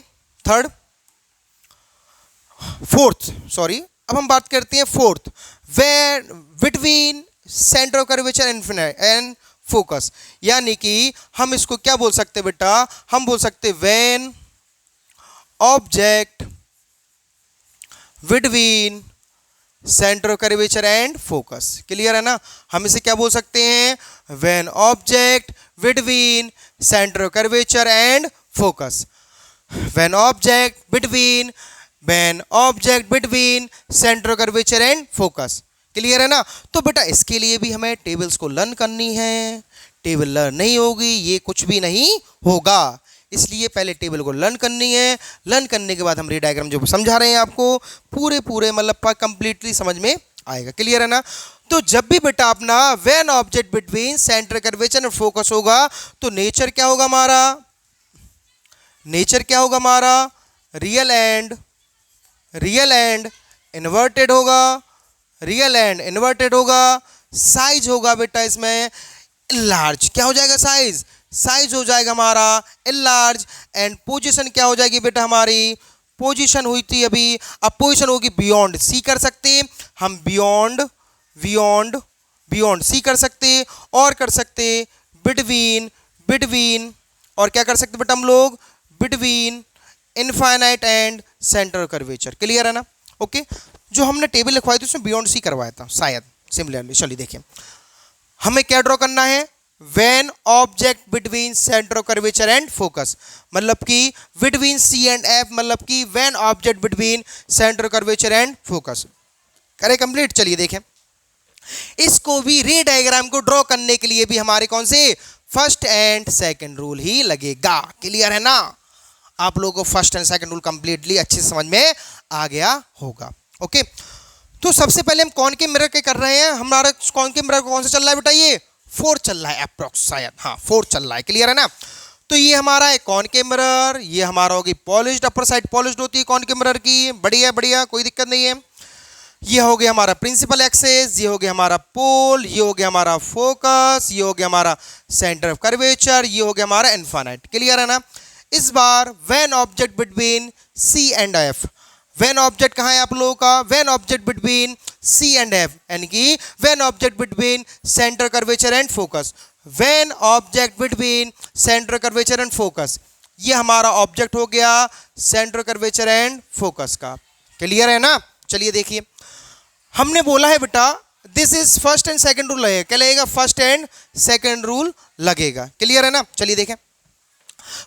अब हम बात करते हैं fourth, where between centre of curvature and focus, यानी कि हम इसको क्या बोल सकते हैं बेटा, हम बोल सकते हैं when object between centre of curvature and focus. Clear है ना? हम इसे क्या बोल सकते हैं, when object between centre of curvature and focus, when object between centre of curvature and focus. Clear है ना? तो बेटा इसके लिए भी हमें टेबल्स को लर्न करनी है, टेबल लर्न नहीं होगी ये कुछ भी नहीं होगा, इसलिए पहले टेबल को लर्न करनी है। लर्न करने के बाद हम रे डायग्राम जो समझा रहे हैं आपको पूरे मतलब कंप्लीटली समझ में आएगा। क्लियर है ना? तो जब भी बेटा अपना when object between centre curvature and focus होगा तो नेचर क्या होगा हमारा, रियल एंड इन्वर्टेड होगा, साइज होगा बेटा इसमें लार्ज, क्या हो जाएगा साइज हो जाएगा हमारा लार्ज, एंड पोजीशन क्या हो जाएगी बेटा, हमारी पोजीशन हुई थी अभी, अब पोजीशन होगी बियॉन्ड सी कर सकते हम, बियॉन्ड सी कर सकते और कर सकते बिटवीन और क्या कर सकते बेटा हम लोग, between infinite and centre curvature. Clear है ना? ओके, जो हमने टेबल लिखवाई थी उसमें बियॉन्ड सी करवाया था शायद सिमिलरली। चलिए देखिए हमें क्या ड्रॉ करना है, when object between centre of curvature and focus, मतलब कि बिटवीन सी एंड एफ, मतलब कि when object between centre of curvature and focus. करें कंप्लीट? चलिए देखें, इसको भी रे डायग्राम को ड्रॉ करने के लिए भी हमारे कौन से फर्स्ट एंड सेकंड रूल ही लगेगा। क्लियर है ना? आप लोगों को first and second rule completely अच्छे से समझ में आ गया होगा। ओके, तो सबसे पहले हम कॉनकेव मिरर के कर रहे हैं, हमारा कॉनकेव मिरर कौन सा चल रहा है बेटा, ये 4 चल रहा है अप्रॉक्स, शायद हाँ 4 चल रहा है। क्लियर है ना? तो ये हमारा है कॉनकेव मिरर, ये हमारा होगी पॉलिश्ड, अपर साइड पॉलिश्ड होती है कॉनकेव मिरर की, बढ़िया कोई दिक्कत नहीं है। ये हो गया हमारा प्रिंसिपल एक्सिस, ये हो गया हमारा पोल, ये हो गया हमारा फोकस, ये हो गया हमारा सेंटर ऑफ कर्वेचर, ये हो गया हमारा इनफाइनाइट। क्लियर है ना? इस बार when object between C and F, when object कहाँ है आप लोगों का, when object between C and F, यानी कि when object between centre curvature and focus, when object between centre curvature and focus, ये हमारा ऑब्जेक्ट हो गया सेंटर कर्वेचर एंड फोकस का। क्लियर है ना? चलिए देखिए, हमने बोला है बेटा this is first and second rule लगेगा, क्या लगेगा, फर्स्ट एंड सेकंड रूल लगेगा। क्लियर है ना? चलिए देखें,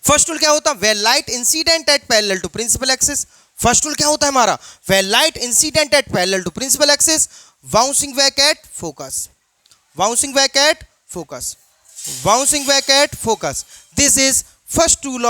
फर्स्ट रूल क्या होता है, when light incident at parallel to principal axis, first rule क्या होता है हमारा, when light incident at parallel to principal axis bouncing back at focus, bouncing back at focus, bouncing back at focus, this is first rule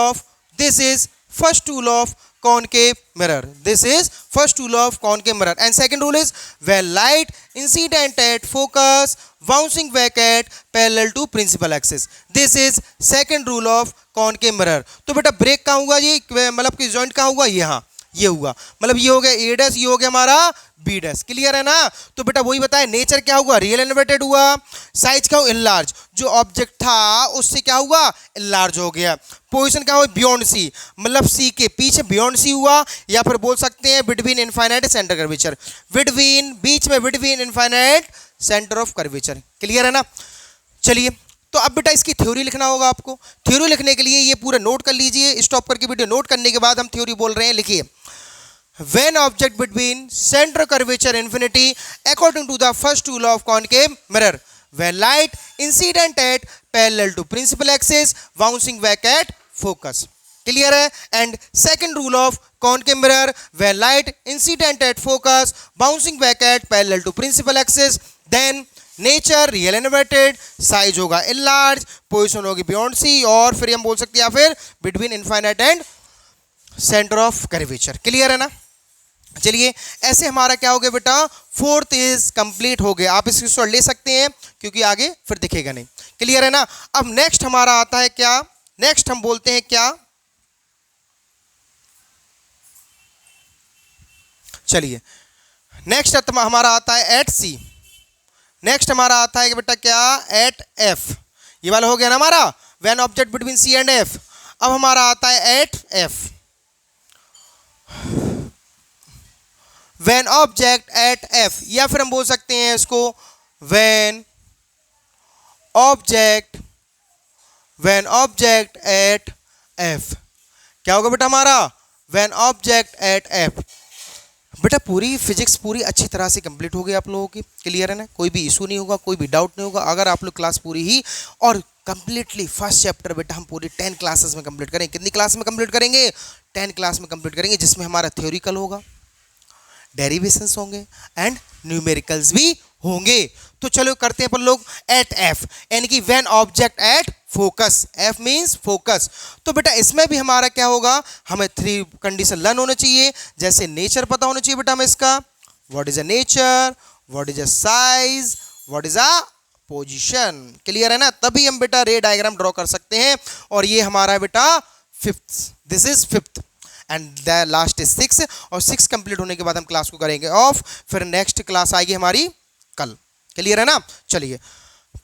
of concave mirror, this is first rule of concave mirror, and second rule is when light incident at focus bouncing back at parallel to principal axis, this is second rule of concave mirror। तो बेटा ब्रेक कहाँ हुआ, ये मतलब कि जॉइंट कहाँ हुआ, यहाँ ये हुआ, मतलब ये हो गया ए डैश, ये हो गया हमारा बी डैश। क्लियर है ना? तो बेटा वही बताया, नेचर क्या हुआ, रियल इन्वर्टेड हुआ, साइज क्या हुआ, इनलार्ज, जो ऑब्जेक्ट था उससे क्या हुआ, इनलार्ज हो गया, पोजीशन क्या हुआ, बियॉन्ड सी, मतलब सी के पीछे बियॉन्ड सी हुआ, या फिर बोल सकते हैं between infinite centre curvature, between बीच में between infinite centre of curvature. Clear है ना? चलिए, तो अब बेटा इसकी थ्योरी लिखना होगा आपको। थ्योरी लिखने के लिए ये पूरा नोट कर लीजिए, स्टॉप करके वीडियो नोट करने के बाद हम थ्योरी बोल रहे हैं, लिखिए, when object between center curvature infinity according to the first rule of concave mirror, when light incident at parallel to principal axis bouncing back at focus, clear है। And second rule of concave mirror, when light incident at focus bouncing back at parallel to principal axis, then nature real inverted, size होगा इनलार्ज, पोजीशन होगी बियॉन्ड सी, और फिर हम बोल सकते हैं या फिर between infinite and centre of curvature. Clear है ना। चलिए ऐसे हमारा क्या हो गया बेटा, फोर्थ इज कंप्लीट हो गया। आप इसकी शॉर्ट ले सकते हैं क्योंकि आगे फिर दिखेगा नहीं। क्लियर है ना। अब नेक्स्ट हमारा आता है क्या, नेक्स्ट हम बोलते हैं क्या, चलिए नेक्स्ट हमारा आता है एट सी, नेक्स्ट हमारा आता है कि बेटा क्या, एट एफ। ये वाला हो गया ना हमारा when object between C and F. अब हमारा आता है at F, when object at F, या फिर हम बोल सकते हैं इसको व्हेन ऑब्जेक्ट एट एफ। क्या होगा बेटा हमारा, व्हेन ऑब्जेक्ट एट एफ। बेटा पूरी फिजिक्स पूरी अच्छी तरह से कंप्लीट हो गई आप लोगों की। क्लियर है ना, कोई भी इशू नहीं होगा, कोई भी डाउट नहीं होगा अगर आप लोग क्लास पूरी ही और कंप्लीटली फर्स्ट चैप्टर बेटा हम पूरी 10 क्लासेस में कंप्लीट करेंगे। कितनी क्लास में कंप्लीट करेंगे, 10 क्लास में कंप्लीट करेंगे, जिसमें हमारा थ्योरिकल होगा, डेरिवेशंस होंगे एंड न्यूमेरिकल्स भी होंगे। तो चलो करते हैं अपन लोग एट एफ, यानी कि when object at focus, F means focus. तो बेटा इसमें भी हमारा क्या होगा, हमें 3 कंडीशन लर्न होने चाहिए। जैसे नेचर पता होना चाहिए बेटा हमें इसका, what is a nature, what is a size, what is a position. Clear है ना, तभी हम बेटा रे डायग्राम ड्रॉ कर सकते हैं। और ये हमारा बेटा fifth, this is fifth and the last is 6। और 6 कंप्लीट होने के बाद हम क्लास को करेंगे ऑफ, फिर नेक्स्ट क्लास आएगी हमारी कल। क्लियर है ना। चलिए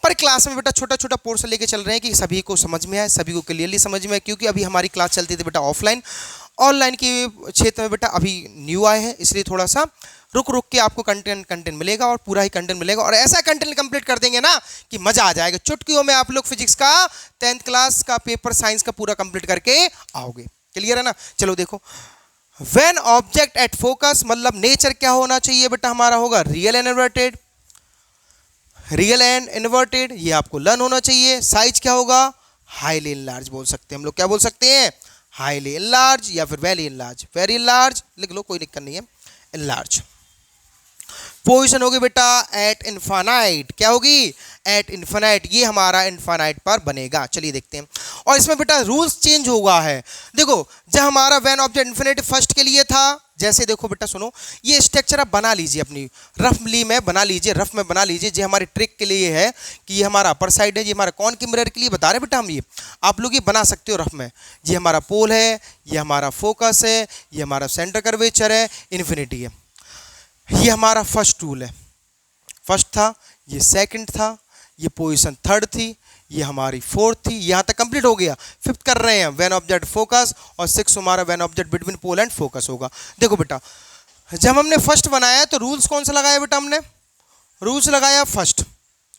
पर क्लास में बेटा छोटा छोटा पोर्शन लेके चल रहे हैं कि सभी को समझ में आए, सभी को क्लियरली समझ में आए, क्योंकि अभी हमारी क्लास चलती थी बेटा ऑफलाइन, ऑनलाइन के क्षेत्र में बेटा अभी न्यू आए हैं, इसलिए थोड़ा सा रुक रुक के आपको कंटेंट मिलेगा और पूरा ही कंटेंट मिलेगा। और ऐसा कंटेंट कंप्लीट कर देंगे ना कि मजा आ जाएगा। चुटकियों में आप लोग फिजिक्स का 10th क्लास का पेपर साइंस का पूरा कंप्लीट करके आओगे। क्लियर है ना। चलो देखो, व्हेन ऑब्जेक्ट एट फोकस मतलब नेचर क्या होना चाहिए बेटा हमारा होगा real and inverted, real and inverted, ये आपको लर्न होना चाहिए। साइज क्या होगा, हाईली इनलार्ज बोल सकते हैं हम लोग, क्या बोल सकते हैं, हाईली इनलार्ज या फिर वेरी इनलार्ज, वेरी इनलार्ज लिख लो कोई दिक्कत नहीं है, इनलार्ज। पोजीशन होगी बेटा एट इनफाइनाइट, क्या होगी, एट इनफाइनाइट, ये हमारा इनफाइनाइट पर बनेगा। चलिए देखते हैं। और इसमें बेटा रूल्स चेंज हुआ है। देखो जब हमारा व्हेन ऑब्जेक्ट इनफिनिटी फर्स्ट के लिए था, जैसे देखो बेटा सुनो, ये स्ट्रक्चर आप बना लीजिए अपनी रफली में बना लीजिए, रफ में बना लीजिए। ये हमारी ट्रिक के लिए है कि ये हमारा अपर साइड है, ये हमारा कॉनकेव मिरर के लिए बता रहे बेटा हम, ये आप लोग ये बना सकते हो रफ में। ये हमारा पोल है, ये हमारा फोकस है, ये हमारा सेंटर कर्वेचर है, इन्फिनिटी है। ये हमारा फर्स्ट रूल है, फर्स्ट था, ये सेकंड था, ये पोजीशन थर्ड थी, ये हमारी फोर्थ थी, यहाँ तक कंप्लीट हो गया। फिफ्थ कर रहे हैं व्हेन ऑब्जेक्ट फोकस, और 6 हमारा when object between pole and focus होगा। देखो बेटा जब हमने फर्स्ट बनाया तो रूल्स कौन सा लगाया बेटा, हमने रूल्स लगाया फर्स्ट।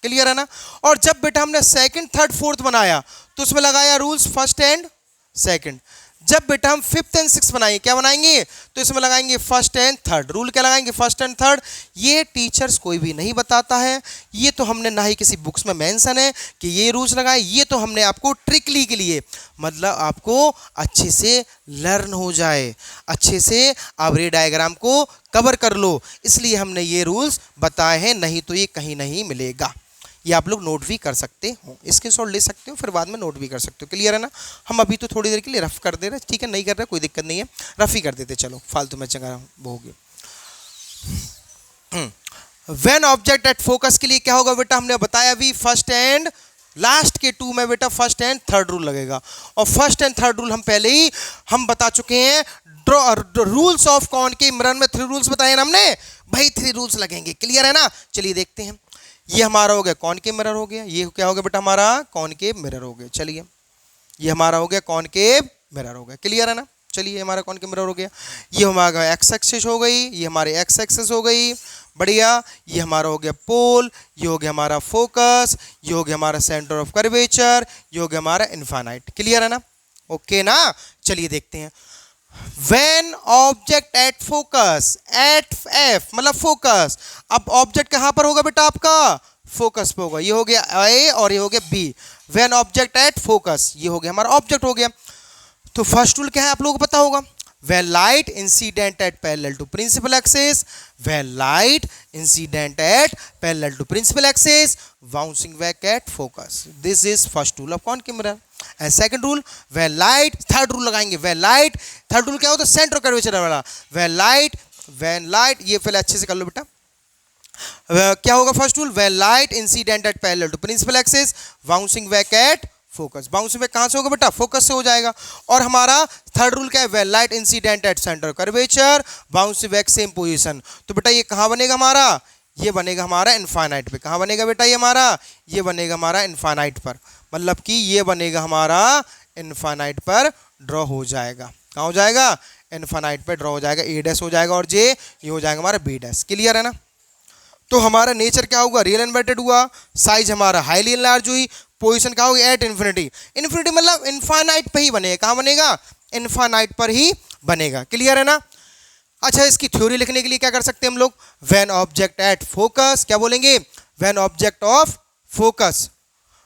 क्लियर है ना। और जब बेटा हमने सेकंड थर्ड फोर्थ बनाया तो उसमें लगाया रूल्स फर्स्ट एंड सेकंड। जब बेटा हम फिफ्थ एंड सिक्स बनाएंगे, क्या बनाएंगे, तो इसमें लगाएंगे फर्स्ट एंड थर्ड। रूल क्या लगाएंगे, फर्स्ट एंड थर्ड। ये टीचर्स कोई भी नहीं बताता है, ये तो हमने ना ही किसी बुक्स में मेंशन है कि ये रूल्स लगाए, ये तो हमने आपको ट्रिकली के लिए, मतलब आपको अच्छे से लर्न हो जाए, अच्छे से आप रे डायग्राम को कवर कर लो, इसलिए हमने ये रूल्स बताए हैं, नहीं तो ये कहीं नहीं मिलेगा। ये आप लोग नोट भी कर सकते हो, स्क्रीनशॉट ले सकते हो, फिर बाद में नोट भी कर सकते हो। क्लियर है ना। हम अभी तो थोड़ी देर के लिए रफ कर दे रहे, ठीक है, नहीं कर रहे कोई दिक्कत नहीं है, रफ ही कर देते, चलो फालतू में चंगा वो हो गया। व्हेन ऑब्जेक्ट एट फोकस के लिए क्या होगा बेटा, हमने बताया अभी फर्स्ट एंड लास्ट के 2 में बेटा फर्स्ट एंड थर्ड रूल लगेगा। और फर्स्ट एंड थर्ड रूल हम पहले ही हम बता चुके हैं। रूल्स ऑफ कॉनकेव मिरर में 3 रूल्स बताए ना हमने, भाई 3 रूल्स लगेंगे। क्लियर है ना। चलिए देखते हैं। ये हमारा हो गया कॉनकेव मिरर हो गया, ये क्या हो गया बेटा हमारा कॉनकेव मिरर हो गया। चलिए ये हमारा हो गया कॉनकेव मिरर हो गया। क्लियर है ना। चलिए हमारा कॉनकेव मिरर हो गया। ये हमारा एक्स एक्सिस हो गई, ये हमारे एक्स एक्सिस हो गई, बढ़िया। ये हमारा हो गया पोल, ये हो गया हमारा फोकस, ये हो गया हमारा सेंटर ऑफ कर्वेचर, ये हो गया हमारा इनफाइनाइट। क्लियर है ना, ओके ना। चलिए देखते हैं। When object at focus, at F मतलब फोकस, अब ऑब्जेक्ट कहां पर होगा बेटा आपका, फोकस पे होगा। ये हो गया ए और ये हो गया B. When object at focus, ये हो गया हमारा ऑब्जेक्ट हो गया। तो फर्स्ट रूल क्या है आप लोगों को पता होगा, when light incident at parallel to principal axis, when light incident at parallel to principal axis, bouncing back at focus. This is first rule of concave mirror. And second rule, when light, third rule लगाएंगे, when light, third rule क्या होता है, सेंटर कर्वेचर वाला, when light, ये पहले अच्छे से कर लो बेटा, क्या होगा first rule, when light incident at parallel to principal axis, bouncing back at focus, bouncing back कहां से होगा बेटा, फोकस से हो जाएगा। और हमारा थर्ड रूल क्या है, when light incident at centre curvature, bouncing back same position. तो बेटा ये कहां बनेगा हमारा, ये बनेगा हमारा इनफाइनाइट पे। कहां बनेगा बेटा ये हमारा, ये बनेगा हमारा इनफाइनाइट पर, मतलब कि ये बनेगा हमारा इनफाइनाइट पर ड्रॉ हो जाएगा। कहां हो जाएगा, इनफाइनाइट पर ड्रॉ हो जाएगा, ए डैश हो जाएगा और जे ये हो जाएगा हमारा बी डैश। क्लियर है ना। तो हमारा नेचर क्या होगा, रियल इन्वर्टेड हुआ, साइज हमारा हाईली इनलार्ज हुई, पोजीशन क्या होगी एट इन्फिनिटी। इन्फिनिटी मतलब इनफाइनाइट पे ही बनेगा, कहाँ बनेगा, इनफाइनाइट पर ही बनेगा। क्लियर है ना। अच्छा इसकी थ्योरी लिखने के लिए क्या कर सकते हैं हम लोग, व्हेन ऑब्जेक्ट एट फोकस, क्या बोलेंगे, when object of focus,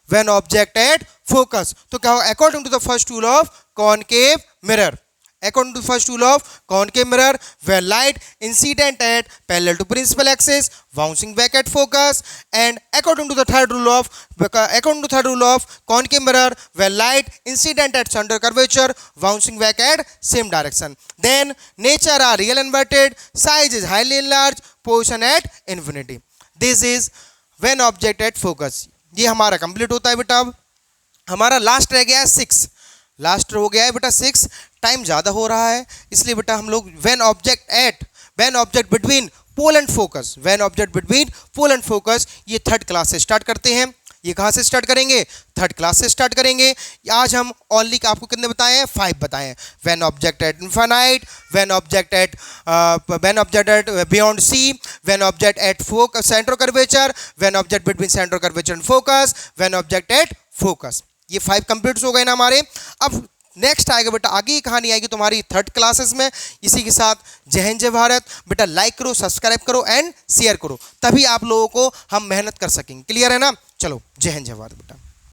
when object at focus. तो क्या होगा, according to the first rule of concave mirror, according to the first rule of concave mirror, where light incident at parallel to principal axis, bouncing back at focus, and according to the third rule of concave mirror, where light incident at center curvature, bouncing back at same direction. Then nature are real inverted, size is highly enlarged, position at infinity. This is when object at focus. ये हमारा कंप्लीट होता है बेटा। अब हमारा लास्ट रह गया है 6, लास्ट हो गया है बेटा 6। टाइम ज़्यादा हो रहा है इसलिए बेटा हम लोग when object between pole and focus, when object between pole and focus, ये थर्ड क्लास से स्टार्ट करते हैं। ये कहाँ से स्टार्ट करेंगे, थर्ड क्लास से स्टार्ट करेंगे। आज हम ओनली आपको कितने बताए हैं, 5 बताए हैं। When object at infinite, when object at beyond C, when object at focus centre curvature, when object between centre curvature and focus, when object at focus. ये 5 कंप्लीट हो गए ना हमारे। अब नेक्स्ट आएगा बेटा, आगे की कहानी आएगी तुम्हारी थर्ड क्लासेस में। इसी के साथ जय हिंद जय भारत। बेटा लाइक करो, सब्सक्राइब करो एंड शेयर करो, तभी आप लोगों को हम मेहनत कर सकेंगे। क्लियर है ना। चलो जय हिंद जय भारत बेटा।